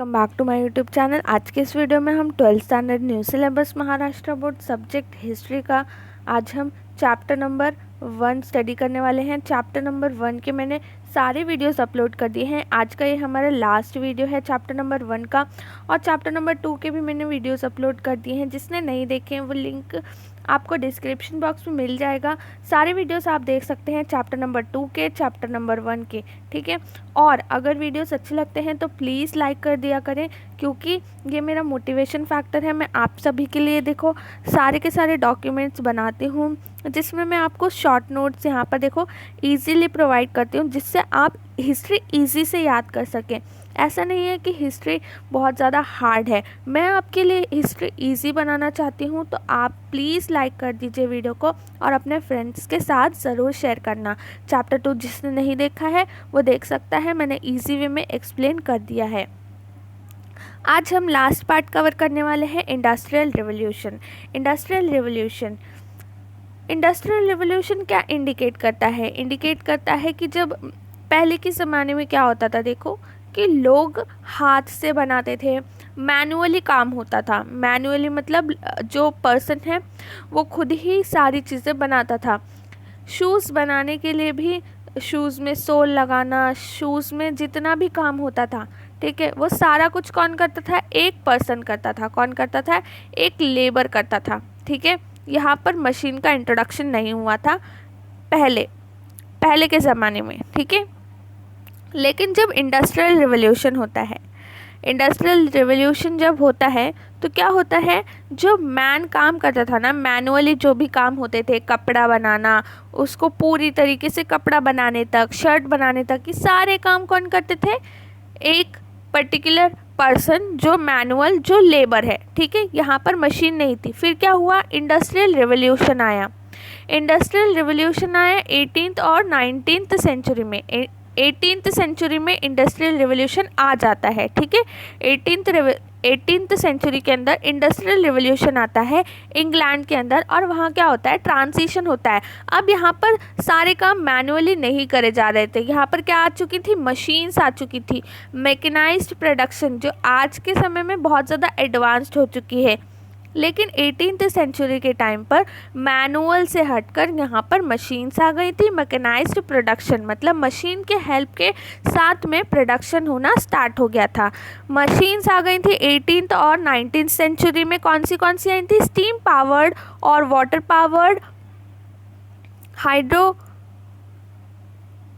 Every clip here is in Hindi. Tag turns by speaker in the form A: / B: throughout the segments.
A: Welcome back to my YouTube channel. आज के इस वीडियो में हम 12th standard new syllabus Maharashtra board subject history का आज हम चैप्टर नंबर 1 स्टडी करने वाले हैं। चैप्टर नंबर 1 के मैंने सारे वीडियोस अपलोड कर दिए हैं। आज का ये हमारा लास्ट वीडियो है चैप्टर नंबर 1 का, और चैप्टर नंबर 2 के भी मैंने वीडियोस अपलोड कर दिए हैं। जिसने नहीं देखे हैं वो लिंक आपको डिस्क्रिप्शन बॉक्स में मिल जाएगा। सारे वीडियोस आप देख सकते हैं चैप्टर नंबर 2 के, चैप्टर नंबर 1 के, ठीक है। और अगर वीडियोस अच्छे लगते हैं तो प्लीज़ लाइक कर दिया करें, क्योंकि ये मेरा मोटिवेशन फैक्टर है। मैं आप सभी के लिए देखो सारे के सारे डॉक्यूमेंट्स बनाती हूँ, जिसमें मैं आपको शॉर्ट नोट्स यहाँ पर देखो ईजीली प्रोवाइड करती हूँ, जिससे आप हिस्ट्री ईजी से याद कर सकें। ऐसा नहीं है कि हिस्ट्री बहुत ज़्यादा हार्ड है, मैं आपके लिए हिस्ट्री इजी बनाना चाहती हूँ। तो आप प्लीज़ लाइक कर दीजिए वीडियो को, और अपने फ्रेंड्स के साथ ज़रूर शेयर करना। चैप्टर 2 जिसने नहीं देखा है वो देख सकता है, मैंने इजी वे में एक्सप्लेन कर दिया है। आज हम लास्ट पार्ट कवर करने वाले हैं इंडस्ट्रियल रिवोल्यूशन। इंडस्ट्रियल रिवोल्यूशन क्या इंडिकेट करता है? इंडिकेट करता है कि जब पहले के ज़माने में क्या होता था, देखो कि लोग हाथ से बनाते थे, मैनुअली काम होता था। मैनुअली मतलब जो पर्सन है वो खुद ही सारी चीज़ें बनाता था। शूज़ बनाने के लिए भी शूज़ में सोल लगाना, शूज़ में जितना भी काम होता था, ठीक है, वो सारा कुछ कौन करता था? एक पर्सन करता था। कौन करता था? एक लेबर करता था, ठीक है। यहाँ पर मशीन का इंट्रोडक्शन नहीं हुआ था पहले के ज़माने में, ठीक है। लेकिन जब इंडस्ट्रियल रिवोल्यूशन होता है, इंडस्ट्रियल रिवोल्यूशन जब होता है तो क्या होता है, जो मैन काम करता था ना, मैनुअली जो भी काम होते थे, कपड़ा बनाना, उसको पूरी तरीके से कपड़ा बनाने तक, शर्ट बनाने तक, ये सारे काम कौन करते थे? एक पर्टिकुलर पर्सन, जो मैनुअल, जो लेबर है, ठीक है। यहाँ पर मशीन नहीं थी। फिर क्या हुआ? इंडस्ट्रियल रिवोल्यूशन आया। इंडस्ट्रियल रिवोल्यूशन आया 18th और 19th सेंचुरी में। 18th सेंचुरी में इंडस्ट्रियल रिवोल्यूशन आ जाता है, ठीक है। 18th सेंचुरी के अंदर इंडस्ट्रियल रिवोल्यूशन आता है इंग्लैंड के अंदर, और वहाँ क्या होता है? ट्रांजिशन होता है। अब यहाँ पर सारे काम मैनुअली नहीं करे जा रहे थे, यहाँ पर क्या आ चुकी थी? मशीन्स आ चुकी थी। मैकेनाइज्ड प्रोडक्शन जो आज के समय में बहुत ज़्यादा एडवांस्ड हो चुकी है, लेकिन 18th सेंचुरी के टाइम पर मैनुअल से हटकर यहाँ पर मशीन्स आ गई थी। मैकेनाइज्ड प्रोडक्शन मतलब मशीन के हेल्प के साथ में प्रोडक्शन होना स्टार्ट हो गया था। मशीन्स आ गई थी 18th और 19th सेंचुरी में। कौन सी आई थी? स्टीम पावर्ड और water powered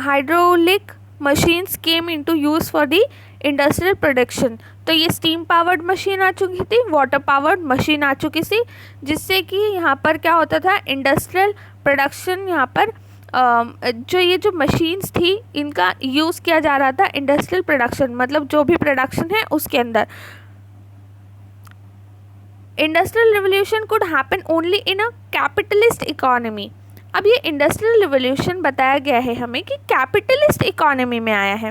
A: hydraulic machines came into use for the industrial production. तो ये स्टीम पावर्ड मशीन आ चुकी थी, वाटर पावर्ड मशीन आ चुकी थी, जिससे कि यहाँ पर क्या होता था? इंडस्ट्रियल प्रोडक्शन, यहाँ पर जो मशीन्स थी इनका यूज़ किया जा रहा था इंडस्ट्रियल प्रोडक्शन, मतलब जो भी प्रोडक्शन है उसके अंदर। Industrial revolution could happen only in a capitalist economy. अब ये इंडस्ट्रियल रिवोल्यूशन बताया गया है हमें कि कैपिटलिस्ट इकोनॉमी में आया है।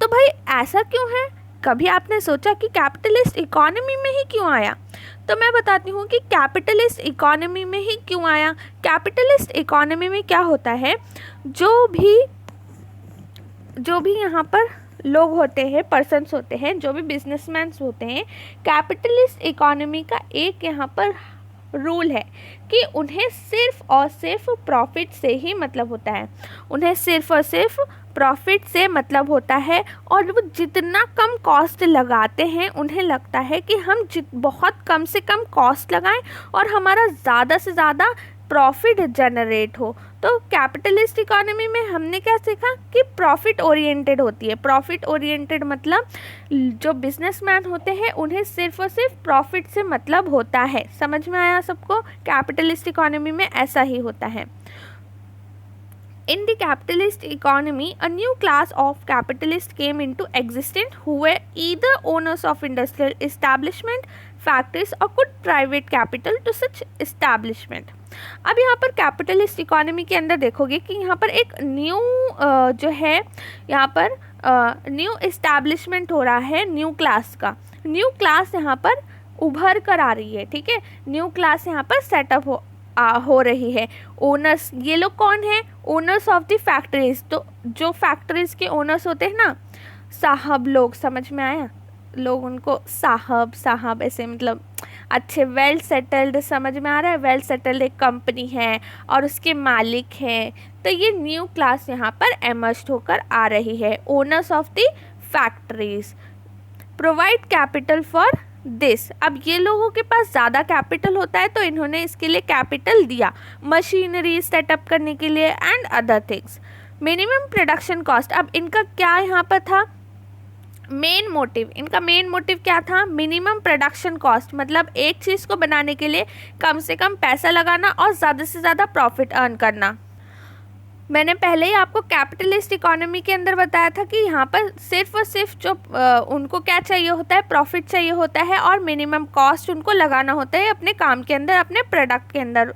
A: तो भाई ऐसा क्यों है? कभी आपने सोचा कि कैपिटलिस्ट इकोनॉमी में ही क्यों आया? तो मैं बताती हूँ कि कैपिटलिस्ट इकोनॉमी में ही क्यों आया। कैपिटलिस्ट इकोनॉमी में क्या होता है, जो भी यहाँ पर लोग होते हैं, पर्सन्स होते हैं, जो भी बिजनेसमैन होते हैं, कैपिटलिस्ट इकोनॉमी का एक यहाँ पर रूल है कि उन्हें सिर्फ और सिर्फ प्रॉफिट से ही मतलब होता है। उन्हें सिर्फ और सिर्फ प्रॉफिट से मतलब होता है, और वो जितना कम कॉस्ट लगाते हैं, उन्हें लगता है कि हम बहुत कम से कम कॉस्ट लगाएं और हमारा ज़्यादा से ज़्यादा प्रॉफिट जनरेट हो। तो कैपिटलिस्ट इकोनॉमी में हमने क्या सीखा कि प्रॉफिट ओरिएंटेड होती है। प्रॉफिट ओरिएंटेड मतलब जो बिजनेसमैन होते हैं उन्हें सिर्फ और सिर्फ प्रॉफिट से मतलब होता है। समझ में आया सबको? कैपिटलिस्ट इकोनॉमी में ऐसा ही होता है। In the capitalist economy, a new class of capitalists came into existence who were either owners of industrial establishment, factories or could private capital to such establishment. अब यहाँ पर कैपिटलिस्ट इकोनॉमी के अंदर देखोगे कि यहाँ पर एक न्यू जो है यहाँ पर न्यू इस्टेब्लिशमेंट हो रहा है, न्यू क्लास का। न्यू क्लास यहाँ पर उभर कर आ रही है, ठीक है। न्यू क्लास यहाँ पर सेटअप हो रही है। ओनर्स, ये लोग कौन है? Owners of the factories. तो जो फैक्ट्रीज के ओनर्स होते हैं ना, साहब लोग, समझ में आया? लोग उनको साहब साहब ऐसे मतलब अच्छे वेल सेटल्ड, समझ में आ रहा है, वेल सेटल्ड एक कंपनी है और उसके मालिक हैं। तो ये न्यू क्लास यहाँ पर एमर्ज होकर आ रही है। Owners of the factories provide capital for this. अब ये लोगों के पास ज़्यादा कैपिटल होता है तो इन्होंने इसके लिए कैपिटल दिया, मशीनरी सेटअप करने के लिए and other things. Minimum production cost, अब इनका क्या यहाँ पर था मेन मोटिव, इनका मेन मोटिव क्या था, मिनिमम प्रोडक्शन कॉस्ट, मतलब एक चीज़ को बनाने के लिए कम से कम पैसा लगाना और ज़्यादा से ज़्यादा प्रॉफिट अर्न करना। मैंने पहले ही आपको कैपिटलिस्ट इकोनॉमी के अंदर बताया था कि यहाँ पर सिर्फ और सिर्फ जो उनको क्या चाहिए होता है, प्रॉफिट चाहिए होता है और मिनिमम कॉस्ट उनको लगाना होता है अपने काम के अंदर, अपने प्रोडक्ट के अंदर।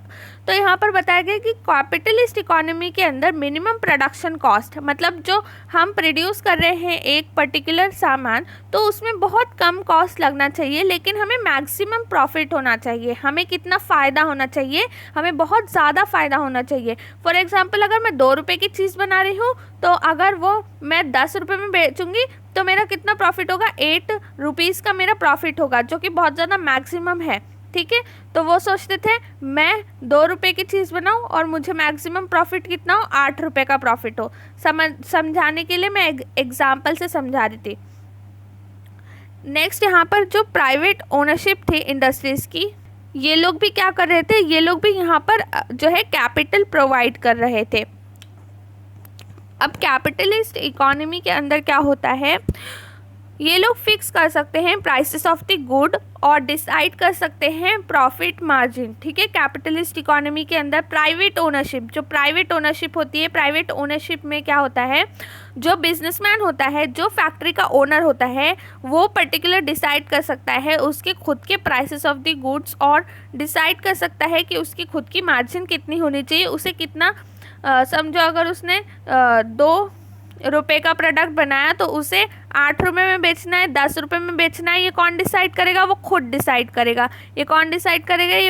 A: तो यहाँ पर बताया गया कि कैपिटलिस्ट इकोनॉमी के अंदर मिनिमम प्रोडक्शन कॉस्ट, मतलब जो हम प्रोड्यूस कर रहे हैं एक पर्टिकुलर सामान, तो उसमें बहुत कम कॉस्ट लगना चाहिए लेकिन हमें मैक्सिमम प्रॉफिट होना चाहिए। हमें कितना फ़ायदा होना चाहिए, हमें बहुत ज़्यादा फ़ायदा होना चाहिए। फॉर एग्जाम्पल अगर मैं 2 रुपये की चीज़ बना रही हूँ तो अगर वो मैं 10 रुपये में बेचूंगी तो मेरा कितना प्रॉफिट होगा, 8 रुपीज़ का मेरा प्रॉफिट होगा, जो कि बहुत ज़्यादा मैक्सिमम है। ठीक है, तो वो सोचते थे मैं 2 रुपये की चीज़ बनाऊँ और मुझे मैक्सिमम प्रॉफिट कितना हो, 8 रुपये का प्रॉफिट हो। समझाने के लिए मैं एग्जाम्पल से समझा रही थी। नेक्स्ट यहाँ पर जो प्राइवेट ओनरशिप थी इंडस्ट्रीज़ की, ये लोग भी क्या कर रहे थे, ये लोग भी यहाँ पर जो है कैपिटल प्रोवाइड कर रहे थे। अब कैपिटलिस्ट इकोनॉमी के अंदर क्या होता है, ये लोग फिक्स कर सकते हैं प्राइसेस ऑफ द गुड और डिसाइड कर सकते हैं प्रॉफिट मार्जिन। ठीक है, कैपिटलिस्ट इकोनॉमी के अंदर प्राइवेट ओनरशिप, जो प्राइवेट ओनरशिप होती है, प्राइवेट ओनरशिप में क्या होता है, जो बिजनेसमैन होता है, जो फैक्ट्री का ओनर होता है, वो पर्टिकुलर डिसाइड कर सकता है उसके खुद के प्राइसेस ऑफ द गुड्स और डिसाइड कर सकता है कि उसकी खुद की मार्जिन कितनी होनी चाहिए, उसे कितना समझो अगर उसने 2 रुपये का प्रोडक्ट बनाया तो उसे 8 रुपये में बेचना है, 10 रुपये में बेचना है, ये कौन डिसाइड करेगा, वो खुद डिसाइड करेगा। ये कौन डिसाइड करेगा, ये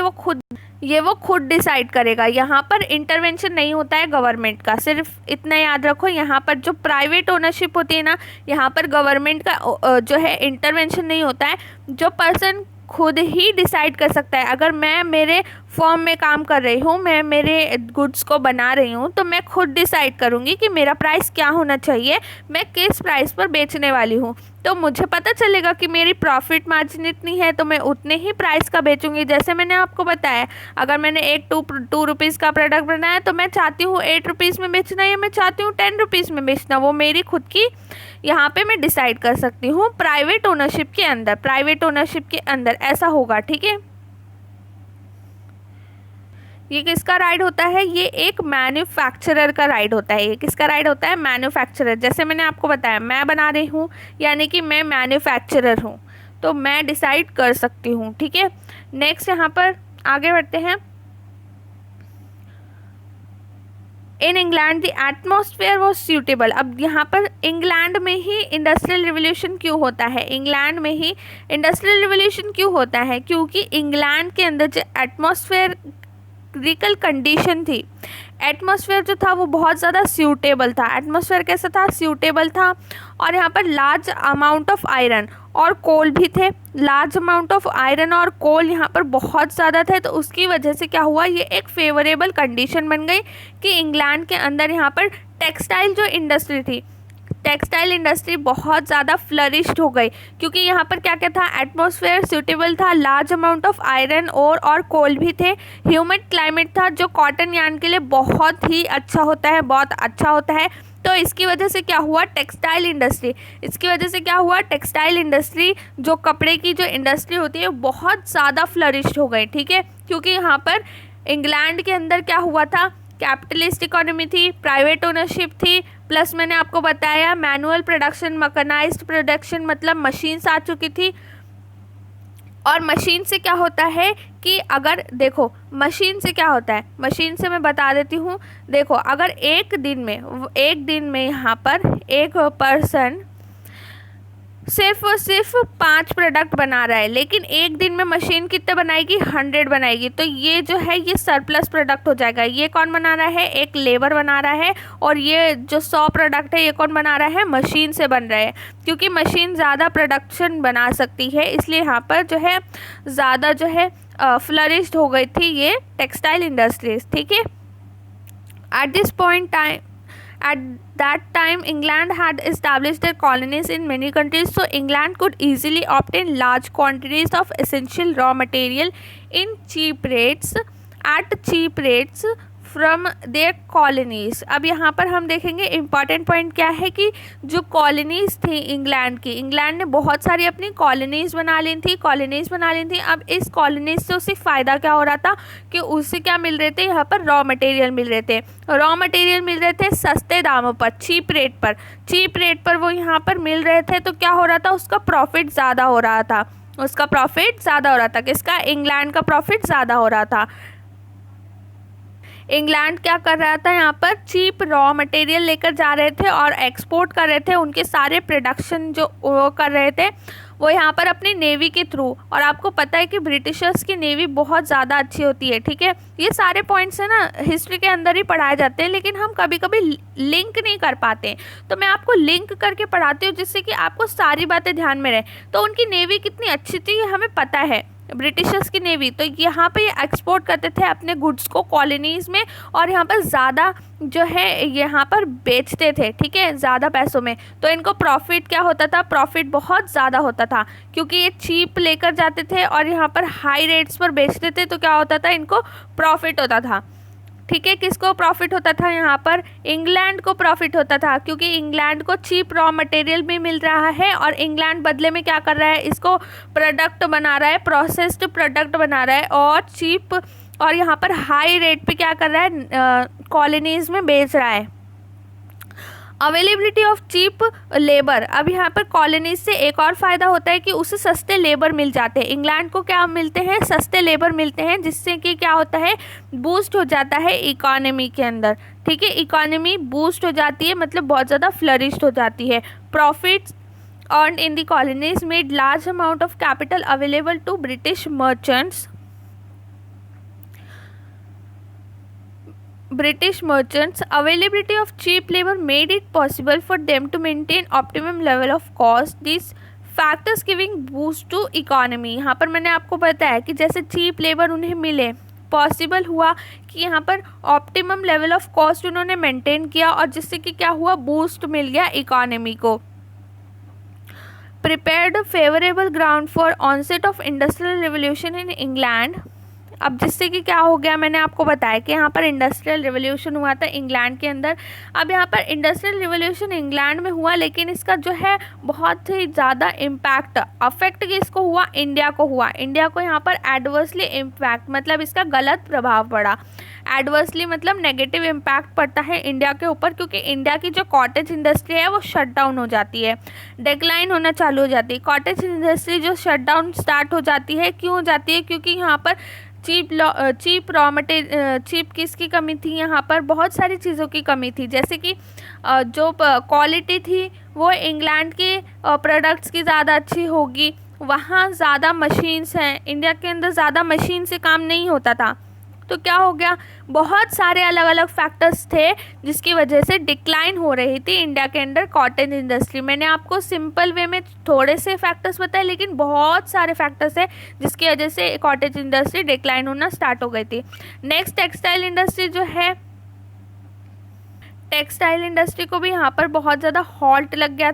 A: वो खुद डिसाइड करेगा। यहाँ पर इंटरवेंशन नहीं होता है गवर्नमेंट का, सिर्फ इतना याद रखो, यहाँ पर जो प्राइवेट ओनरशिप होती है ना, यहाँ पर गवर्नमेंट का जो है इंटरवेंशन नहीं होता है। जो पर्सन खुद ही डिसाइड कर सकता है, अगर मैं मेरे फॉर्म में काम कर रही हूँ, मैं मेरे गुड्स को बना रही हूँ, तो मैं खुद डिसाइड करूँगी कि मेरा प्राइस क्या होना चाहिए, मैं किस प्राइस पर बेचने वाली हूँ। तो मुझे पता चलेगा कि मेरी प्रॉफिट मार्जिन इतनी है तो मैं उतने ही प्राइस का बेचूंगी। जैसे मैंने आपको बताया, अगर मैंने एक 2 रुपीज़ का प्रोडक्ट बनाया तो मैं चाहती हूँ 8 रुपीज़ में बेचना या मैं चाहती हूँ 10 रुपीज़ में बेचना, वो मेरी खुद की यहाँ पे मैं डिसाइड कर सकती हूँ प्राइवेट ओनरशिप के अंदर। प्राइवेट ओनरशिप के अंदर ऐसा होगा। ठीक है, ये किसका राइट होता है, ये एक मैन्युफैक्चरर का राइट होता है। ये किसका राइट होता है, मैन्युफैक्चरर। जैसे मैंने आपको बताया मैं बना रही हूँ यानी कि मैं मैन्युफैक्चरर हूँ, तो मैं डिसाइड कर सकती हूँ। ठीक है, नेक्स्ट यहाँ पर आगे बढ़ते हैं। In England the atmosphere was suitable. अब यहाँ पर इंग्लैंड में ही इंडस्ट्रियल रिवोल्यूशन क्यों होता है, इंग्लैंड में ही इंडस्ट्रियल रिवोल्यूशन क्यों होता है, क्योंकि इंग्लैंड के अंदर जो एटमॉस्फेयर क्रिटिकल कंडीशन थी, एटमॉस्फेयर जो था वो बहुत ज़्यादा सूटेबल था। एटमॉस्फेयर कैसा था, सूटेबल था, और यहाँ पर लार्ज अमाउंट ऑफ आयरन और कोल भी थे। लार्ज अमाउंट ऑफ आयरन और कोल यहाँ पर बहुत ज़्यादा थे, तो उसकी वजह से क्या हुआ, ये एक फेवरेबल कंडीशन बन गई कि इंग्लैंड के अंदर यहाँ पर टेक्सटाइल जो इंडस्ट्री थी, टेक्सटाइल इंडस्ट्री बहुत ज़्यादा फ्लरिश्ड हो गई, क्योंकि यहाँ पर क्या क्या था, एटमॉस्फेयर सूटेबल था, लार्ज अमाउंट ऑफ आयरन और कोल भी थे, ह्यूमिड क्लाइमेट था जो कॉटन यार्न के लिए बहुत ही अच्छा होता है, बहुत अच्छा होता है। तो इसकी वजह से क्या हुआ, टेक्सटाइल इंडस्ट्री जो कपड़े की जो इंडस्ट्री होती है बहुत ज़्यादा फ्लरिश्ड हो गई। ठीक है, क्योंकि यहाँ पर इंग्लैंड के अंदर क्या हुआ था, कैपिटलिस्ट इकोनॉमी थी, प्राइवेट ओनरशिप थी, प्लस मैंने आपको बताया मैनुअल प्रोडक्शन, मैकेनाइज्ड प्रोडक्शन, मतलब मशीन्स आ चुकी थी। और मशीन से क्या होता है कि अगर देखो मशीन से क्या होता है, मशीन से मैं बता देती हूँ। देखो अगर एक दिन में यहाँ पर एक पर्सन सिर्फ और सिर्फ 5 प्रोडक्ट बना रहा है, लेकिन एक दिन में मशीन कितने बनाएगी, 100 बनाएगी। तो ये जो है ये सरप्लस प्रोडक्ट हो जाएगा। ये कौन बना रहा है, एक लेबर बना रहा है, और ये जो 100 प्रोडक्ट है ये कौन बना रहा है, मशीन से बन रहा है। क्योंकि मशीन ज़्यादा प्रोडक्शन बना सकती है, इसलिए यहाँ पर जो है ज़्यादा जो है फ्लरिश्ड हो गई थी ये टेक्सटाइल इंडस्ट्रीज। ठीक है, At that time, England had established their colonies in many countries, so England could easily obtain large quantities of essential raw material in cheap rates from their colonies. अब यहाँ पर हम देखेंगे इम्पॉर्टेंट पॉइंट क्या है कि जो कॉलोनीज थी इंग्लैंड की, इंग्लैंड ने बहुत सारी अपनी कॉलोनीज बना ली थी। अब इस कॉलोनीज से उसे फ़ायदा क्या हो रहा था कि उससे क्या मिल रहे थे, यहाँ पर रॉ मटेरियल मिल रहे थे सस्ते दामों पर, चीप रेट पर वो यहाँ पर मिल रहे थे। तो क्या हो रहा था, उसका प्रॉफिट ज़्यादा हो रहा था। किसका, इंग्लैंड का प्रॉफिट ज़्यादा हो रहा था। इंग्लैंड क्या कर रहा था, यहाँ पर चीप रॉ मटेरियल लेकर जा रहे थे और एक्सपोर्ट कर रहे थे। उनके सारे प्रोडक्शन जो वो कर रहे थे वो यहाँ पर अपनी नेवी के थ्रू। और आपको पता है कि ब्रिटिशर्स की नेवी बहुत ज़्यादा अच्छी होती है। ठीक है, ये सारे पॉइंट्स है ना हिस्ट्री के अंदर ही पढ़ाए जाते हैं, लेकिन हम कभी कभी लिंक नहीं कर पाते। तो मैं आपको लिंक करके पढ़ाती हूँ जिससे कि आपको सारी बातें ध्यान में रहे। तो उनकी नेवी कितनी अच्छी थी ये हमें पता है, ब्रिटिशर्स की नेवी। तो यहाँ पे ये एक्सपोर्ट करते थे अपने गुड्स को कॉलोनीज में, और यहाँ पर ज़्यादा जो है यहाँ पर बेचते थे। ठीक है, ज़्यादा पैसों में। तो इनको प्रॉफिट क्या होता था, प्रॉफिट बहुत ज़्यादा होता था, क्योंकि ये चीप लेकर जाते थे और यहाँ पर हाई रेट्स पर बेचते थे। तो क्या होता था, इनको प्रॉफिट होता था। ठीक है, किसको प्रॉफिट होता था, यहाँ पर इंग्लैंड को प्रॉफिट होता था, क्योंकि इंग्लैंड को चीप रॉ मटेरियल भी मिल रहा है और इंग्लैंड बदले में क्या कर रहा है, इसको प्रोडक्ट बना रहा है, प्रोसेस्ड प्रोडक्ट बना रहा है और चीप और यहाँ पर हाई रेट पे क्या कर रहा है, कॉलोनीज में बेच रहा है। Availability of cheap labour. अब यहाँ पर कॉलोनीज से एक और फ़ायदा होता है कि उसे सस्ते लेबर मिल जाते हैं। इंग्लैंड को क्या मिलते हैं, सस्ते लेबर मिलते हैं, जिससे कि क्या होता है, बूस्ट हो जाता है इकोनॉमी के अंदर। ठीक है, इकोनॉमी बूस्ट हो जाती है, मतलब बहुत ज़्यादा फ्लरिश्ड हो जाती है। Profits earned in the colonies made large amount of capital available to British merchants. Availability of cheap labor made it possible for them to maintain optimum level of cost. These factors giving boost to economy. यहाँ पर मैंने आपको बताया कि जैसे चीप लेबर उन्हें मिले, पॉसिबल हुआ कि यहाँ पर ऑप्टिमम लेवल ऑफ कॉस्ट उन्होंने मेंटेन किया, और जिससे कि क्या हुआ, बूस्ट मिल गया इकोनॉमी को। Prepared favourable ground for onset of industrial revolution in England. अब जिससे कि क्या हो गया, मैंने आपको बताया कि यहाँ पर इंडस्ट्रियल रिवोल्यूशन हुआ था इंग्लैंड के अंदर। अब यहाँ पर इंडस्ट्रियल रिवोल्यूशन इंग्लैंड में हुआ, लेकिन इसका जो है बहुत ही ज़्यादा इम्पैक्ट, अफेक्ट किसको हुआ, इंडिया को हुआ। इंडिया को यहाँ पर एडवर्सली इम्पैक्ट, मतलब इसका गलत प्रभाव पड़ा। एडवर्सली मतलब नेगेटिव इम्पैक्ट पड़ता है इंडिया के ऊपर, क्योंकि इंडिया की जो कॉटेज इंडस्ट्री है वो शट डाउन हो जाती है, डिक्लाइन होना चालू हो जाती है। कॉटेज इंडस्ट्री जो शट डाउन स्टार्ट हो जाती है, क्यों हो जाती है, क्योंकि यहाँ पर चीप रॉ मटेरियल, चीप किसकी कमी थी, यहाँ पर बहुत सारी चीज़ों की कमी थी। जैसे कि जो क्वालिटी थी वो इंग्लैंड के प्रोडक्ट्स की ज़्यादा अच्छी होगी, वहाँ ज़्यादा मशीन्स हैं, इंडिया के अंदर ज़्यादा मशीन से काम नहीं होता था। तो क्या हो गया, बहुत सारे अलग अलग फैक्टर्स थे जिसकी वजह से डिक्लाइन हो रही थी इंडिया के अंदर कॉटन इंडस्ट्री। मैंने आपको सिंपल वे में थोड़े से फैक्टर्स बताए, लेकिन बहुत सारे फैक्टर्स हैं जिसकी वजह से कॉटेज इंडस्ट्री डिक्लाइन होना स्टार्ट हो गई थी। नेक्स्ट टेक्सटाइल इंडस्ट्री जो है, टेक्सटाइल इंडस्ट्री को भी यहाँ पर बहुत ज़्यादा हॉल्ट लग गया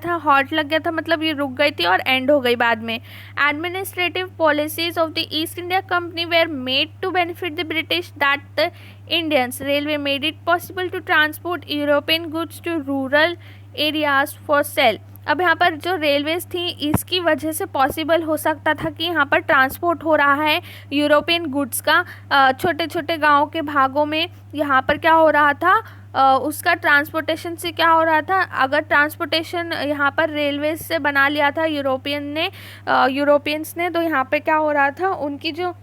A: था, मतलब ये रुक गई थी और एंड हो गई बाद में। Administrative policies of the East India Company were made to benefit the British that the Indians. Railway made it possible to transport European goods to rural areas for sale. अब यहाँ पर जो रेलवेज थी इसकी वजह से पॉसिबल हो सकता था कि यहाँ पर ट्रांसपोर्ट हो रहा है यूरोपियन गुड्स का, छोटे छोटे गाँव के भागों में यहाँ पर क्या हो रहा था, उसका ट्रांसपोर्टेशन से क्या हो रहा था, अगर ट्रांसपोर्टेशन यहाँ पर रेलवेज से बना लिया था यूरोपियंस ने, तो यहाँ पे क्या हो रहा था, उनकी जो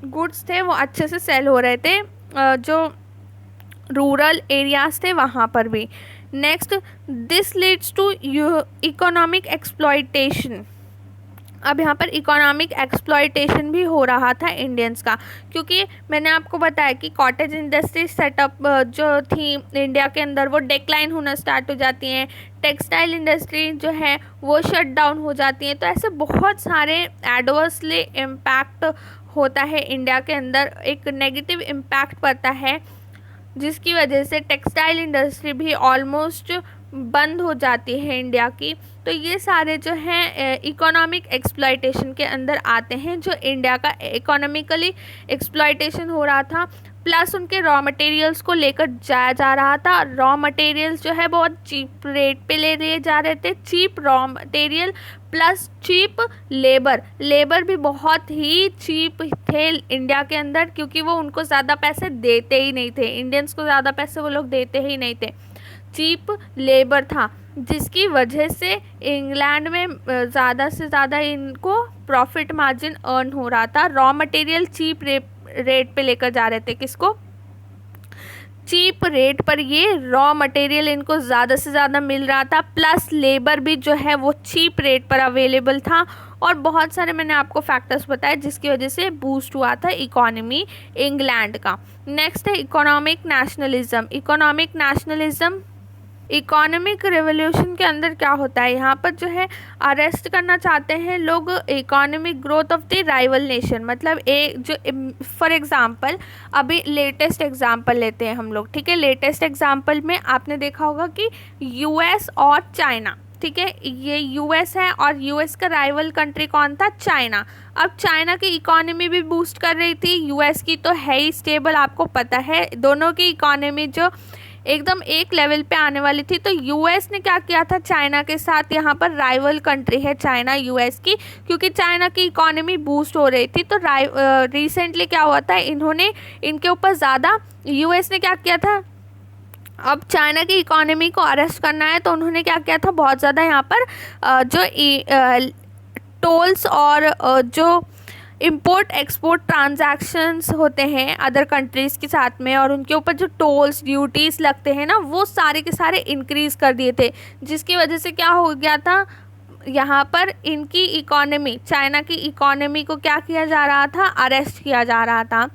A: गुड्स थे वो अच्छे से सेल हो रहे थे, जो रूरल एरियाज थे वहाँ पर भी। Next, this leads to economic exploitation. अब यहाँ पर इकोनॉमिक एक्सप्लॉयटेशन भी हो रहा था इंडियंस का, क्योंकि मैंने आपको बताया कि कॉटेज इंडस्ट्री सेटअप जो थी इंडिया के अंदर वो डिक्लाइन होना स्टार्ट हो जाती हैं, टेक्सटाइल इंडस्ट्री जो है वो शट डाउन हो जाती हैं। तो ऐसे बहुत सारे एडवर्सली इम्पैक्ट होता है इंडिया के अंदर, एक नेगेटिव इम्पैक्ट पड़ता है, जिसकी वजह से टेक्सटाइल इंडस्ट्री भी ऑलमोस्ट बंद हो जाती है इंडिया की। तो ये सारे जो हैं इकोनॉमिक एक्सप्लॉयटेशन के अंदर आते हैं, जो इंडिया का इकोनॉमिकली एक्सप्लॉयटेशन हो रहा था, प्लस उनके रॉ मटेरियल्स को लेकर जाया जा रहा था। रॉ मटेरियल्स जो है बहुत चीप रेट पे ले लिए जा रहे थे, cheap raw material plus cheap labour भी बहुत ही चीप थे इंडिया के अंदर, क्योंकि वो उनको ज़्यादा पैसे देते ही नहीं थे, इंडियंस को ज़्यादा पैसे वो लोग देते ही नहीं थे, चीप लेबर था, जिसकी वजह से इंग्लैंड में ज़्यादा से ज़्यादा इनको प्रॉफिट मार्जिन अर्न हो रहा था। रॉ मटेरियल चीप रेट पे लेकर जा रहे थे, किसको? चीप रेट पर ये रॉ मटेरियल इनको ज़्यादा से ज़्यादा मिल रहा था, प्लस लेबर भी जो है वो चीप रेट पर अवेलेबल था, और बहुत सारे मैंने आपको फैक्टर्स बताए जिसकी वजह से बूस्ट हुआ था इकोनॉमी इंग्लैंड का। नेक्स्ट है इकोनॉमिक नेशनलिज्म। इकोनॉमिक रेवोल्यूशन के अंदर क्या होता है, यहाँ पर जो है अरेस्ट करना चाहते हैं लोग economic growth of the rival nation. मतलब एक जो फॉर एग्जांपल अभी लेटेस्ट एग्जांपल लेते हैं हम लोग, ठीक है। लेटेस्ट एग्जांपल में आपने देखा होगा कि यूएस और चाइना, ठीक है, ये यूएस है और यूएस का राइवल कंट्री कौन था? चाइना। अब चाइना की इकोनॉमी भी बूस्ट कर रही थी, यूएस की तो है ही स्टेबल, आपको पता है दोनों की इकोनॉमी जो एकदम एक लेवल पे आने वाली थी। तो यूएस ने क्या किया था चाइना के साथ, यहाँ पर राइवल कंट्री है चाइना यूएस की, क्योंकि चाइना की इकोनॉमी बूस्ट हो रही थी। तो रिसेंटली क्या हुआ था, इन्होंने इनके ऊपर ज़्यादा यूएस ने क्या किया था, अब चाइना की इकोनॉमी को अरेस्ट करना है, तो उन्होंने क्या किया था, बहुत ज़्यादा यहाँ पर जो टोल्स और जो इम्पोर्ट एक्सपोर्ट ट्रांजैक्शंस होते हैं अदर कंट्रीज़ के साथ में, और उनके ऊपर जो टोल्स ड्यूटीज़ लगते हैं ना, वो सारे के सारे इंक्रीज़ कर दिए थे, जिसकी वजह से क्या हो गया था, यहाँ पर इनकी इकोनॉमी, चाइना की इकोनॉमी को क्या किया जा रहा था, अरेस्ट किया जा रहा था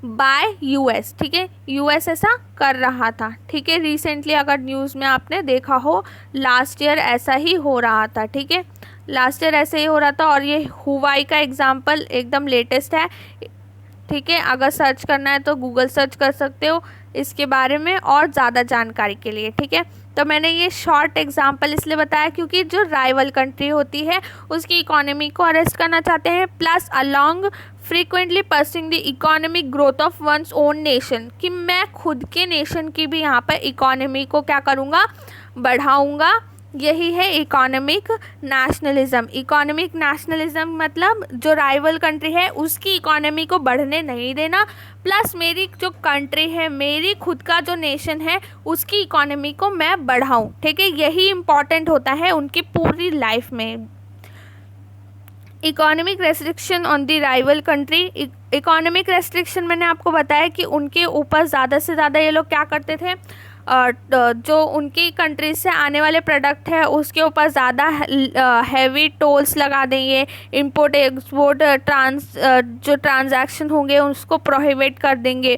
A: बाय यूएस, ठीक है। यूएस ऐसा कर रहा था, ठीक है। रिसेंटली अगर न्यूज़ में आपने देखा हो, लास्ट ईयर ऐसा ही हो रहा था, ठीक है, लास्ट ईयर ऐसे ही हो रहा था। और ये हुवाई का एग्जाम्पल एकदम लेटेस्ट है, ठीक है। अगर सर्च करना है तो गूगल सर्च कर सकते हो इसके बारे में और ज़्यादा जानकारी के लिए, ठीक है। तो मैंने ये शॉर्ट एग्जांपल इसलिए बताया क्योंकि जो राइवल कंट्री होती है उसकी इकोनॉमी को अरेस्ट करना चाहते हैं, plus along frequently pursuing the economic growth of one's own nation, कि मैं खुद के नेशन की भी यहाँ पर इकोनॉमी को क्या करूँगा, बढ़ाऊँगा। यही है इकोनॉमिक नेशनलिज्म। इकोनॉमिक नेशनलिज्म मतलब जो राइवल कंट्री है उसकी इकोनॉमी को बढ़ने नहीं देना, प्लस मेरी जो कंट्री है, मेरी खुद का जो नेशन है, उसकी इकोनॉमी को मैं बढ़ाऊं, ठीक है। यही इम्पॉर्टेंट होता है उनकी पूरी लाइफ में। Economic restriction on the rival country. Economic restriction मैंने आपको बताया कि उनके ऊपर ज़्यादा से ज़्यादा ये लोग क्या करते थे, जो उनकी कंट्री से आने वाले प्रोडक्ट है उसके ऊपर ज़्यादा हैवी टोल्स लगा देंगे, इंपोर्ट एक्सपोर्ट जो ट्रांजैक्शन होंगे उसको प्रोहिबिट कर देंगे।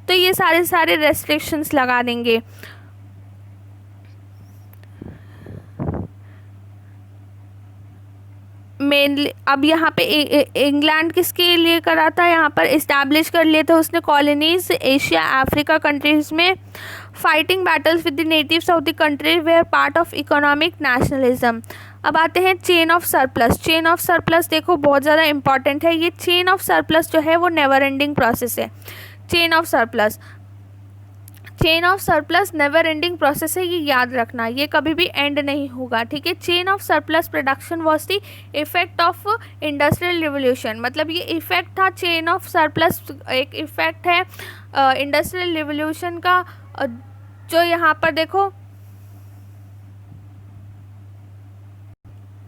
A: तो ये सारे रेस्ट्रिक्शंस लगा देंगे। मेनली अब यहाँ पे इंग्लैंड किसके लिए करा था, यहाँ पर इस्टेब्लिश कर लिए थे उसने कॉलोनीज एशिया अफ्रीका कंट्रीज़ में। Fighting battles with the natives of the country were part of economic nationalism. अब आते हैं chain of surplus. Chain of surplus देखो बहुत ज़्यादा इंपॉर्टेंट है। ये चेन ऑफ सरप्लस जो है वो नेवर एंडिंग प्रोसेस है। Chain of surplus never ending process है, ये याद रखना, ये कभी भी एंड नहीं होगा, ठीक है। Chain of surplus production was the effect of industrial revolution. मतलब ये इफेक्ट था चेन ऑफ सरप्लस, एक इफेक्ट है इंडस्ट्रियल रिवोल्यूशन का। जो यहाँ पर देखो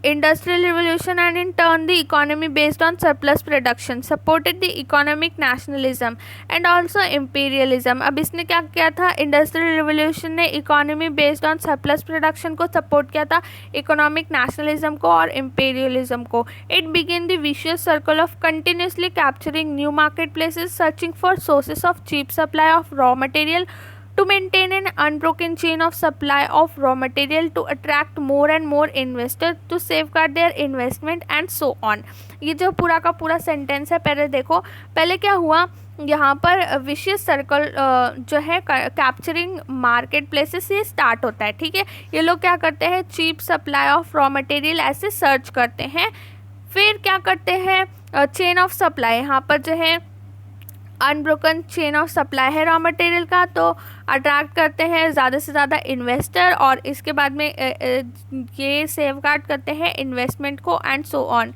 A: industrial revolution and in turn the economy based on surplus production supported the economic nationalism and also imperialism। अब इसने क्या किया था, इंडस्ट्रियल रिवोल्यूशन ने economy based on surplus production को सपोर्ट किया था, इकोनॉमिक नेशनलिज्म को और इम्पीरियलिज्म को। It began the vicious circle of continuously capturing new market places, searching for sources of cheap supply of raw material to maintain an unbroken chain of supply of raw material, to attract more and more investors, to safeguard their investment and so on। ये जो पूरा का पूरा सेंटेंस है, पहले देखो, पहले क्या हुआ, यहाँ पर विशियस सर्कल जो है कैप्चरिंग मार्केट प्लेसेस ये स्टार्ट होता है, ठीक है। ये लोग क्या करते हैं, cheap supply of raw material ऐसे सर्च करते हैं, फिर क्या करते हैं, चेन ऑफ सप्लाई, यहाँ पर जो है अनब्रोकन चेन ऑफ सप्लाई है रॉ मटेरियल का, तो अट्रैक्ट करते हैं ज़्यादा से ज़्यादा इन्वेस्टर और इसके बाद में ये सेफगार्ड करते हैं इन्वेस्टमेंट को एंड सो ऑन।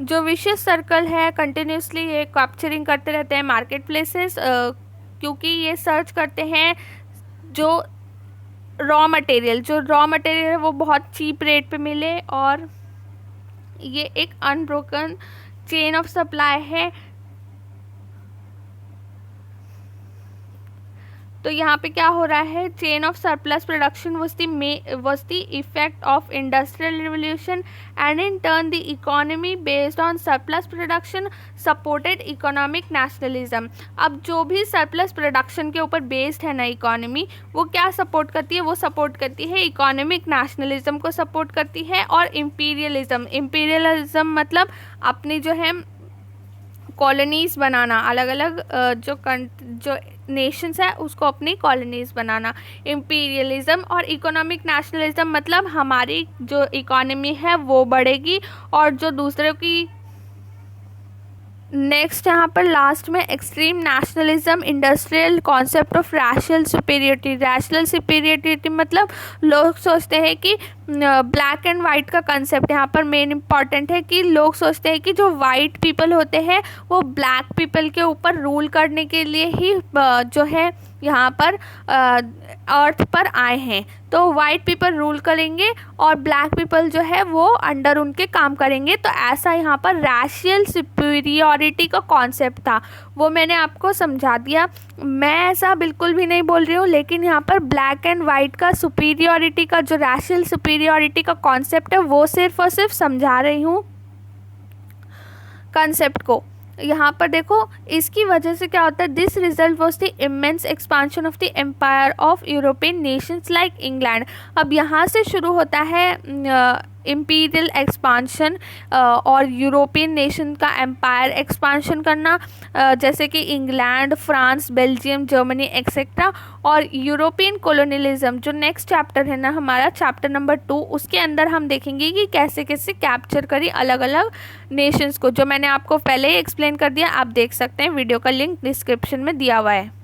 A: जो विशियस सर्कल है कंटिन्यूसली ये कैप्चरिंग करते रहते हैं मार्केट प्लेसेस, क्योंकि ये सर्च करते हैं जो रॉ मटेरियल है वो बहुत चीप रेट पे मिले, और ये एक अनब्रोकन चेन ऑफ सप्लाई है। तो यहाँ पे क्या हो रहा है, chain of surplus production was the effect of industrial revolution and in turn the economy based on surplus production supported economic nationalism। अब जो भी सरप्लस प्रोडक्शन के ऊपर बेस्ड है ना इकोनॉमी, वो क्या सपोर्ट करती है, वो सपोर्ट करती है इकोनॉमिक नेशनलिज्म को सपोर्ट करती है, और इम्पीरियलिज्म मतलब अपनी जो है कॉलोनीज बनाना, अलग अलग जो नेशंस है उसको अपनी कॉलोनीज बनाना। इम्पीरियलिज्म और इकोनॉमिक नेशनलिज्म मतलब हमारी जो इकोनॉमी है वो बढ़ेगी और जो दूसरों की। नेक्स्ट यहाँ पर लास्ट में extreme nationalism, industrial concept of rational superiority मतलब लोग सोचते हैं कि ब्लैक एंड वाइट का कंसेप्ट यहाँ पर मेन इम्पॉर्टेंट है, कि लोग सोचते हैं कि जो वाइट पीपल होते हैं वो ब्लैक पीपल के ऊपर रूल करने के लिए ही जो है यहाँ पर अर्थ पर आए हैं, तो वाइट पीपल रूल करेंगे और ब्लैक पीपल जो है वो अंडर उनके काम करेंगे। तो ऐसा यहाँ पर रैशियल सुपीरियरिटी का कॉन्सेप्ट था, वो मैंने आपको समझा दिया। मैं ऐसा बिल्कुल भी नहीं बोल रही हूँ, लेकिन यहाँ पर ब्लैक एंड वाइट का सुपीरियरिटी का जो रैशियल सुपीरियरिटी का कॉन्सेप्ट है वो सिर्फ और सिर्फ समझा रही हूँ कंसेप्ट को। यहाँ पर देखो इसकी वजह से क्या होता है, this result was the immense expansion of the empire of European nations like England. अब यहाँ से शुरू होता है इम्पीरियल एक्सपांशन और यूरोपियन नेशन का एम्पायर एक्सपांशन करना, जैसे कि England, France, Belgium, Germany etcetera. और यूरोपियन कॉलोनियलिज्म जो नेक्स्ट चैप्टर है ना हमारा चैप्टर नंबर 2, उसके अंदर हम देखेंगे कि कैसे कैसे कैप्चर करी अलग अलग नेशंस को, जो मैंने आपको पहले ही एक्सप्लेन कर दिया। आप देख सकते हैं, वीडियो का लिंक डिस्क्रिप्शन में दिया हुआ है।